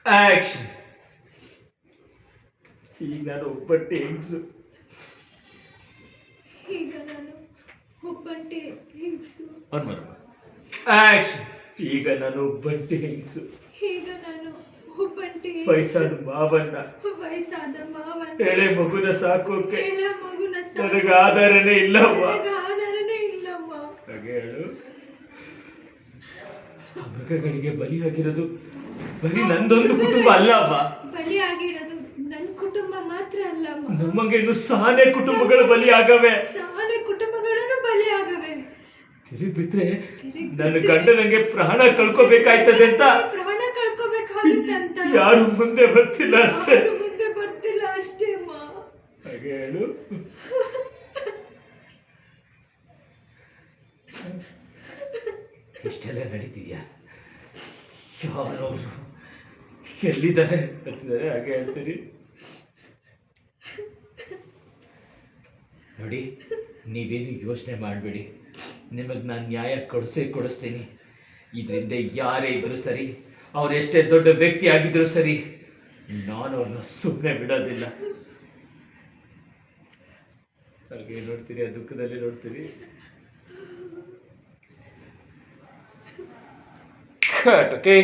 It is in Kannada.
ಆಕ್ಷನ್. ಈಗ ನಾನು ಒಬ್ಬಟ್ಟಿ ಹೆಂಗ್ಸು. ಈಗ ನಾನು ಒಬ್ಬಂಟಿ ಹೆಂಗಸು. ಆಕ್ಷನ್. ಈಗ ನಾನು ಒಬ್ಬಂಟಿ ಹೆಂಗ್ಸು. ಈಗ ನಾನು ಒಬ್ಬಂಟಿ ವಯಸ್ಸಾದ ಮಾವನ್ನ ವಯಸ್ಸಾದ ಮಾವನ ಎಳೆ ಮಗುನ ಸಾಕೋಕೆ ಎಳೆ ಮಗುನ ನನಗೆ ಆಧಾರನೇ ಇಲ್ಲವ್ವ. ಆಧಾರನೇ ಇಲ್ಲಮ್ಮ. ಹಾಗೆ ಹೇಳು. ಆ ಮೃಗಗಳಿಗೆ ಬಲಿಯಾಗಿರೋದು ಬರೀ ನಂದೊಂದು ಕುಟುಂಬ ಅಲ್ಲವ್ವ. ಬಲಿಯಾಗಿರೋದು ನನ್ನ ಕುಟುಂಬ ಮಾತ್ರ ಅಲ್ಲಮ್ಮ. ನಮಗೆ ಇನ್ನು ಸಾನೆ ಕುಟುಂಬಗಳು ಬಲಿಯಾಗವೆ. ಸಾನೆ ಕುಟುಂಬಗಳನ್ನು ಬಲಿಯಾಗವೆ. ತಿರುಗಿ ಬಿದ್ರೆ ನನ್ನ ಗಂಡ ನಂಗೆ ಪ್ರಾಣ ಕಳ್ಕೋಬೇಕಾಯ್ತದೆ ಅಂತ ಪ್ರಾಣ ಕಳ್ಕೋಬೇಕಾಗಿತ್ತಂತ ಯಾರು ಮುಂದೆ ಬರ್ತಿಲ್ಲ ಅಷ್ಟೇ. ಮುಂದೆ ಬರ್ತಿಲ್ಲ ಅಷ್ಟೇ ಅಮ್ಮ. ಹಾಗೆ ಹೇಳು. ಇಷ್ಟೆಲ್ಲ ನಡೀತಿದ್ಯಾ? ಯಾರು ಎಲ್ಲಿದ್ದಾರೆ ಬರ್ತಿದ್ದಾರೆ? ಹಾಗೆ ಹೇಳ್ತೀರಿ ನೋಡಿ. ನೀವೇನು ಯೋಚನೆ ಮಾಡಬೇಡಿ, ನಿಮಗೆ ನಾನು ನ್ಯಾಯ ಕೊಡಿಸ್ತೀನಿ. ಇದರಿಂದ ಯಾರೇ ಇದ್ರೂ ಸರಿ, ಅವ್ರು ಎಷ್ಟೇ ದೊಡ್ಡ ವ್ಯಕ್ತಿ ಆಗಿದ್ರು ಸರಿ, ನಾನು ಅವ್ರನ್ನ ಸುಮ್ಮನೆ ಬಿಡೋದಿಲ್ಲ. ಹಾಗೆ ನೋಡ್ತೀರಿ, ಆ ದುಃಖದಲ್ಲಿ ನೋಡ್ತೀರಿ. ಓಕೆ.